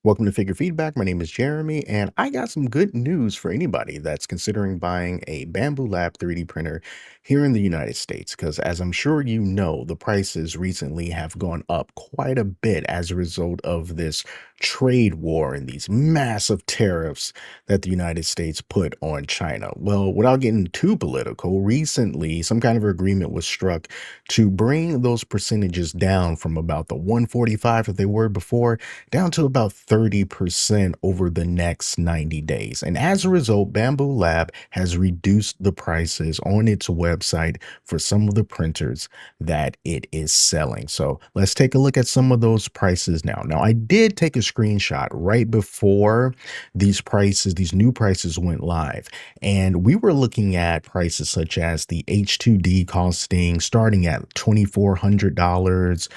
Welcome to Figure Feedback. My name is Jeremy, and I got some good news for anybody that's considering buying a Bambu Lab 3D printer here in the United States. Because, as I'm sure you know, the prices recently have gone up quite a bit as a result of this trade war and these massive tariffs that the United States put on China. Well, without getting too political, recently some kind of agreement was struck to bring those percentages down from about the 145 that they were before down to about 30% over the next 90 days. And as a result, Bambu Lab has reduced the prices on its website for some of the printers that it is selling. So let's take a look at some of those prices now. Now, I did take a screenshot right before these new prices went live. And we were looking at prices such as the H2D costing starting at $2,400,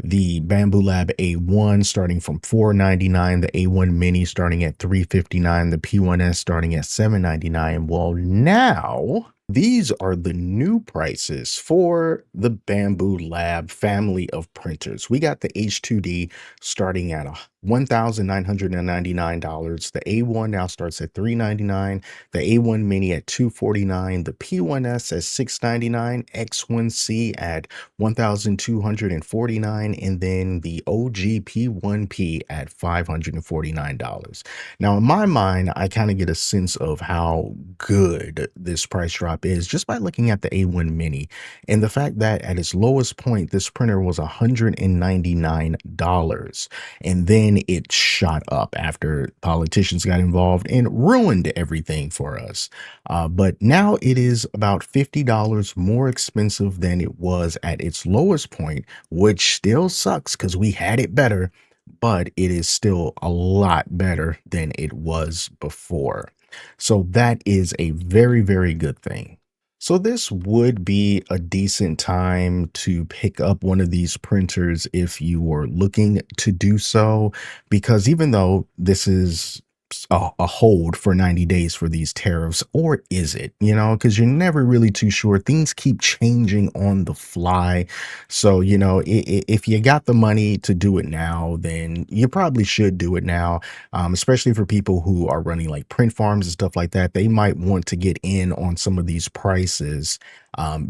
the Bambu Lab A1 starting from $499, the A1 Mini starting at $359, the P1S starting at $799. Well, now these are the new prices for the Bambu Lab family of printers. We got the H2D starting at $1,999. The A1 now starts at $399, the A1 Mini at $249, the P1S at $699, X1C at $1,249, and then the OGP1P at $549. Now, in my mind, I kind of get a sense of how good this price drop is just by looking at the A1 Mini and the fact that at its lowest point, this printer was $199. And then it shot up after politicians got involved and ruined everything for us. But now it is about $50 more expensive than it was at its lowest point, which still sucks because we had it better, but it is still a lot better than it was before. So that is a very, very good thing. So this would be a decent time to pick up one of these printers if you were looking to do so, because even though this is a hold for 90 days for these tariffs, or is it, because you're never really too sure. Things keep changing on the fly. So, if you got the money to do it now, then you probably should do it now, especially for people who are running like print farms and stuff like that. They might want to get in on some of these prices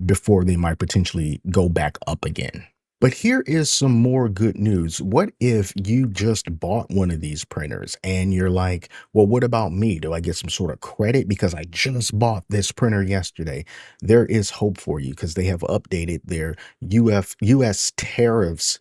before they might potentially go back up again. But here is some more good news. What if you just bought one of these printers and you're like, well, what about me? Do I get some sort of credit because I just bought this printer yesterday? There is hope for you because they have updated their US tariffs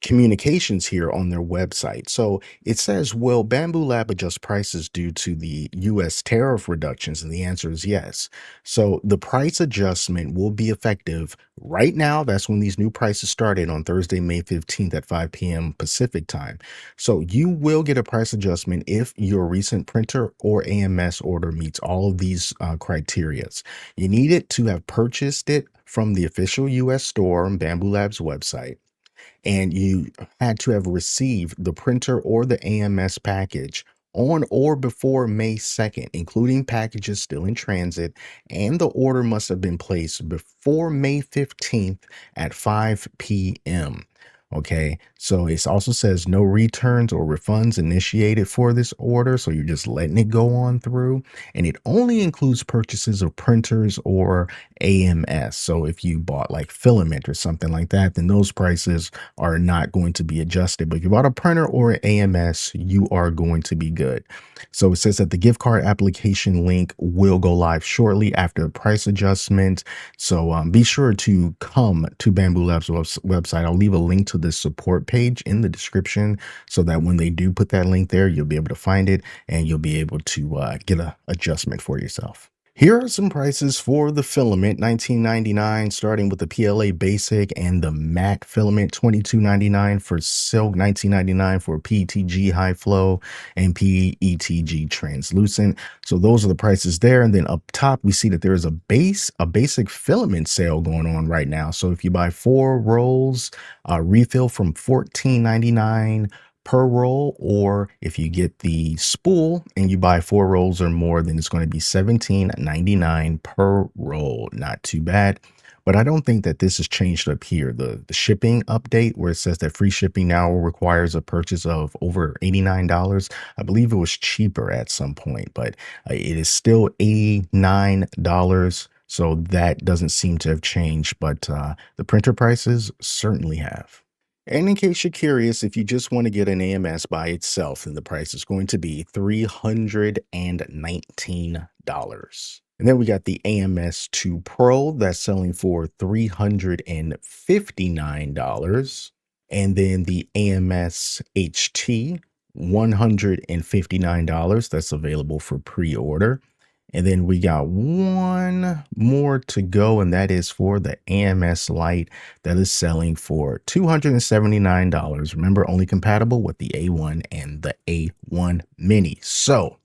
communications here on their website. So it says, will Bambu Lab adjust prices due to the US tariff reductions? And the answer is yes. So the price adjustment will be effective right now. That's when these new prices started on Thursday, May 15th at 5 p.m. Pacific time. So you will get a price adjustment if your recent printer or AMS order meets all of these criteria. You need it to have purchased it from the official US store on Bambu Lab's website, and you had to have received the printer or the AMS package on or before May 2nd, including packages still in transit, and the order must have been placed before May 15th at 5 p.m. Okay, so it also says no returns or refunds initiated for this order. So you're just letting it go on through. And it only includes purchases of printers or AMS. So if you bought like filament or something like that, then those prices are not going to be adjusted. But if you bought a printer or an AMS, you are going to be good. So it says that the gift card application link will go live shortly after price adjustment. So be sure to come to Bambu Labs website. I'll leave a link to the support page in the description so that when they do put that link there, you'll be able to find it and you'll be able to get an adjustment for yourself. Here are some prices for the filament: $19.99 starting with the PLA basic, and the matte filament $22.99 for silk, $19.99 for PETG high flow, and PETG translucent. So those are the prices there. And then up top, we see that there is a basic filament sale going on right now. So if you buy 4 rolls, refill from $14.99 per roll, or if you get the spool and you buy 4 rolls or more, then it's going to be $17.99 per roll. Not too bad. But I don't think that this has changed up here. The shipping update where it says that free shipping now requires a purchase of over $89. I believe it was cheaper at some point, but it is still $89. So that doesn't seem to have changed, but the printer prices certainly have. And in case you're curious, if you just want to get an AMS by itself, then the price is going to be $319. And then we got the AMS 2 Pro that's selling for $359. And then the AMS HT, $159. That's available for pre-order. And then we got one more to go, and that is for the AMS Lite that is selling for $279. Remember, only compatible with the A1 and the A1 Mini. So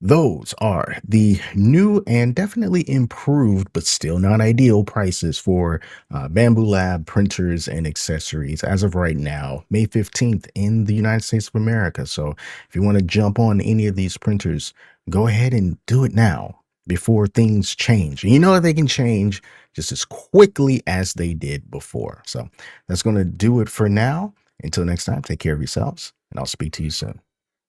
those are the new and definitely improved, but still not ideal prices for Bambu Lab printers and accessories as of right now, May 15th in the United States of America. So if you want to jump on any of these printers, go ahead and do it now before things change. And you know that they can change just as quickly as they did before. So that's going to do it for now. Until next time, take care of yourselves, and I'll speak to you soon.